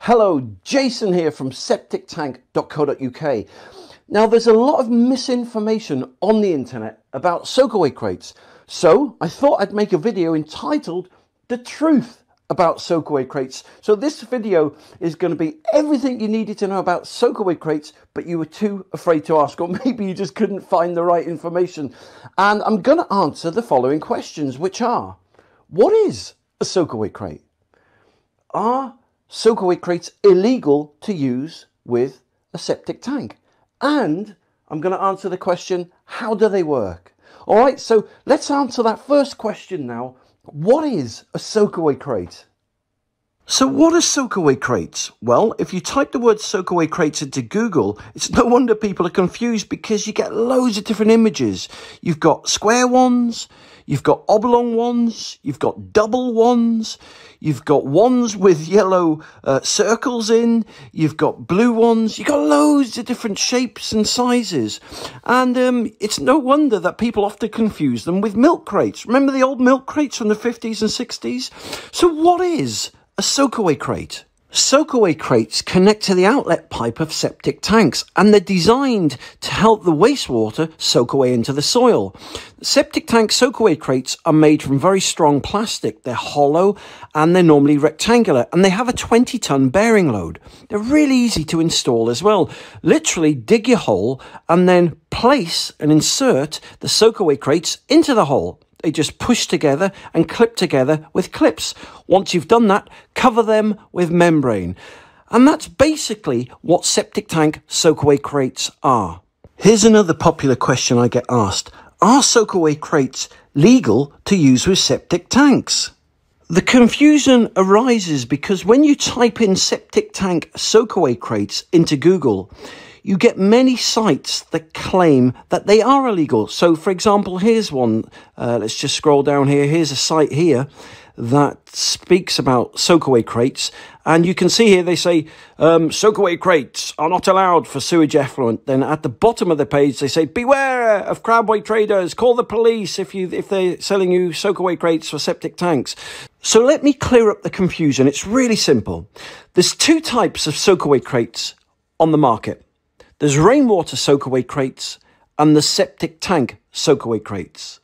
Hello, Jason here from septictank.co.uk. Now, there's a lot of misinformation on the internet about Soakaway crates, so I thought I'd make a video entitled The Truth About Soakaway Crates. So this video is going to be everything you needed to know about Soakaway crates, but you were too afraid to ask, or maybe you just couldn't find the right information. And I'm going to answer the following questions, which are: what is a Soakaway crate? Are Soakaway crates illegal to use with a septic tank? And I'm going to answer the question, how do they work? All right, so let's answer that first question now. What is a Soakaway crate? So what are Soakaway crates? Well, if you type the word Soakaway crates into Google, it's no wonder people are confused, because you get loads of different images. You've got square ones, you've got oblong ones, you've got double ones, you've got ones with yellow circles in, you've got blue ones, you've got loads of different shapes and sizes. And it's no wonder that people often confuse them with milk crates. Remember the old milk crates from the 50s and 60s? So what is a Soakaway crate? Soakaway crates connect to the outlet pipe of septic tanks, and they're designed to help the wastewater soak away into the soil. Septic tank Soakaway crates are made from very strong plastic. They're hollow and they're normally rectangular, and they have a 20-ton bearing load. They're really easy to install as well. Literally dig your hole and then place and insert the Soakaway crates into the hole. They just push together and clip together with clips. Once you've done that, cover them with membrane. And that's basically what septic tank Soakaway crates are. Here's another popular question I get asked. Are Soakaway crates legal to use with septic tanks? The confusion arises because when you type in septic tank Soakaway crates into Google, you get many sites that claim that they are illegal. So, for example, here's one. Let's just scroll down here. Here's a site here that speaks about Soakaway crates. And you can see here they say, Soakaway crates are not allowed for sewage effluent. Then at the bottom of the page, they say, beware of crabway traders. Call the police if they're selling you Soakaway crates for septic tanks. So let me clear up the confusion. It's really simple. There's two types of Soakaway crates on the market. There's rainwater Soakaway crates and the septic tank Soakaway crates.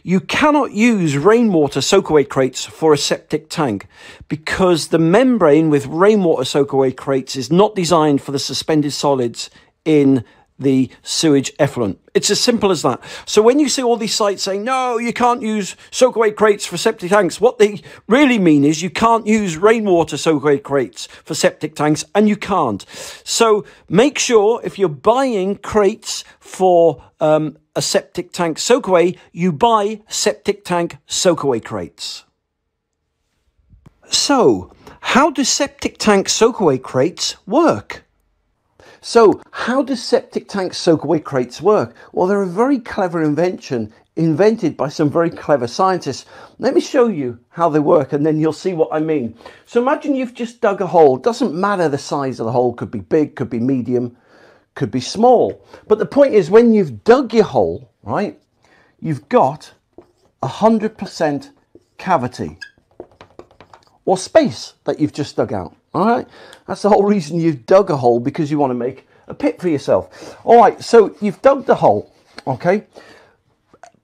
You cannot use rainwater Soakaway crates for a septic tank because the membrane with rainwater Soakaway crates is not designed for the suspended solids in the sewage effluent. It's as simple as that. So when you see all these sites saying, no, you can't use Soakaway crates for septic tanks, what they really mean is you can't use rainwater Soakaway crates for septic tanks, and you can't. So make sure if you're buying crates for a septic tank Soakaway, you buy septic tank Soakaway crates. So how do septic tank Soakaway crates work? So how do septic tank Soakaway crates work? Well, they're a very clever invention invented by some very clever scientists. Let me show you how they work, and then you'll see what I mean. So imagine you've just dug a hole. Doesn't matter the size of the hole. Could be big, could be medium, could be small. But the point is, when you've dug your hole, right, you've got 100% cavity or space that you've just dug out. All right, that's the whole reason you've dug a hole, because you want to make a pit for yourself. All right, so you've dug the hole, okay?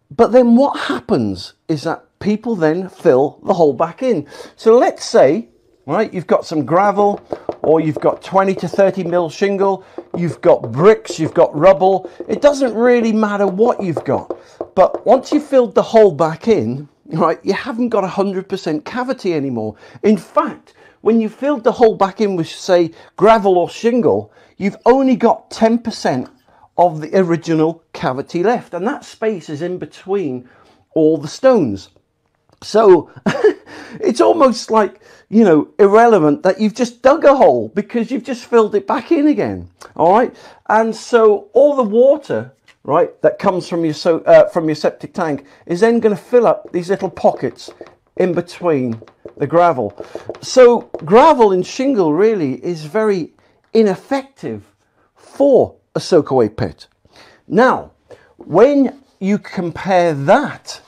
But then what happens is that people then fill the hole back in. So let's say, right, you've got some gravel, or you've got 20 to 30 mil shingle, you've got bricks, you've got rubble. It doesn't really matter what you've got. But once you've filled the hole back in, right, you haven't got 100% cavity anymore. In fact, when you filled the hole back in with, say, gravel or shingle, you've only got 10% of the original cavity left. And that space is in between all the stones. So it's almost like, you know, irrelevant that you've just dug a hole, because you've just filled it back in again. All right. And so all the water, right, that comes from your septic tank is then going to fill up these little pockets in between the gravel. So gravel and shingle really is very ineffective for a Soakaway pit. Now, when you compare that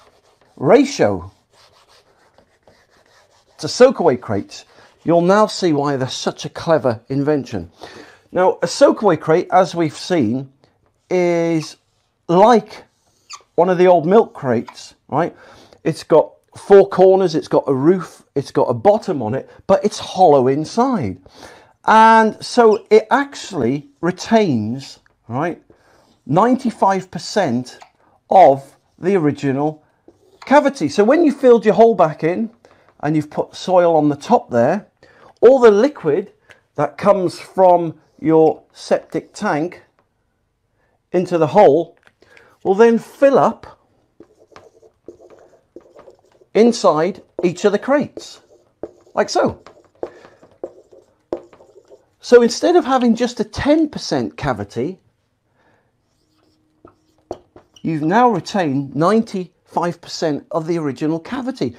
ratio to Soakaway crates, you'll now see why they're such a clever invention. Now, a soakaway crate, as we've seen, is like one of the old milk crates, right? It's got 4 corners, it's got a roof, it's got a bottom on it, but it's hollow inside. And so it actually retains, right, 95% of the original cavity. So when you filled your hole back in and you've put soil on the top there, all the liquid that comes from your septic tank into the hole will then fill up inside each of the crates, like so. So instead of having just a 10% cavity, you've now retained 95% of the original cavity.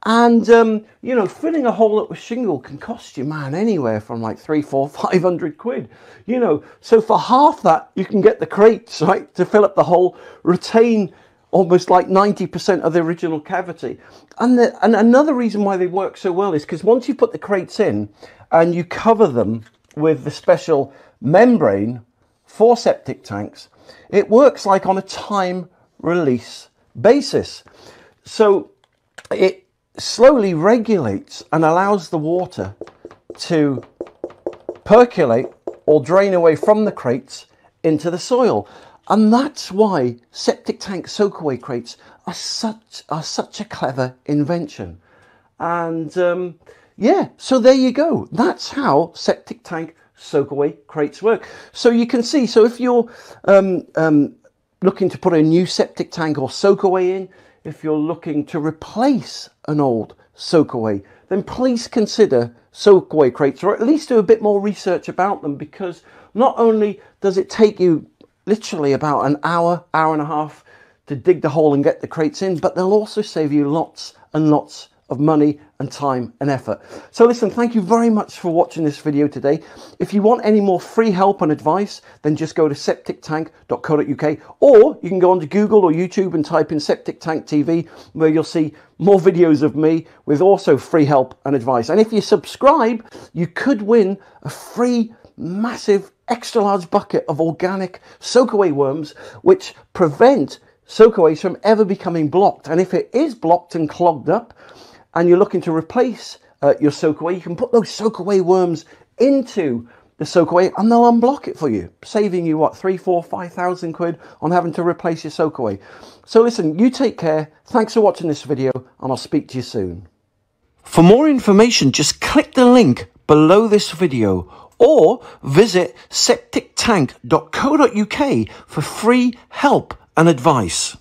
And, you know, filling a hole up with shingle can cost you, man, anywhere from like 300, 400, 500 quid. You know, so for half that, you can get the crates, right, to fill up the hole, retain almost like 90% of the original cavity. And another reason why they work so well is because once you put the crates in and you cover them with the special membrane for septic tanks, it works like on a time release basis. So it slowly regulates and allows the water to percolate or drain away from the crates into the soil. And that's why septic tank soakaway crates are such a clever invention. And yeah, so there you go. That's how septic tank soakaway crates work. So you can see, so if you're looking to put a new septic tank or soakaway in, if you're looking to replace an old soakaway, then please consider soakaway crates, or at least do a bit more research about them, because not only does it take you literally about an hour, hour and a half to dig the hole and get the crates in, but they'll also save you lots and lots of money and time and effort. So listen, thank you very much for watching this video today. If you want any more free help and advice, then just go to septictank.co.uk, or you can go onto Google or YouTube and type in Septic Tank TV, where you'll see more videos of me with also free help and advice. And if you subscribe, you could win a free massive extra large bucket of organic soakaway worms, which prevent soakaways from ever becoming blocked. And if it is blocked and clogged up, and you're looking to replace your soakaway, you can put those soakaway worms into the soakaway and they'll unblock it for you, saving you what, 3, 4, 5,000 quid on having to replace your soakaway. So listen, you take care. Thanks for watching this video, and I'll speak to you soon. For more information, just click the link below this video, or visit septictank.co.uk for free help and advice.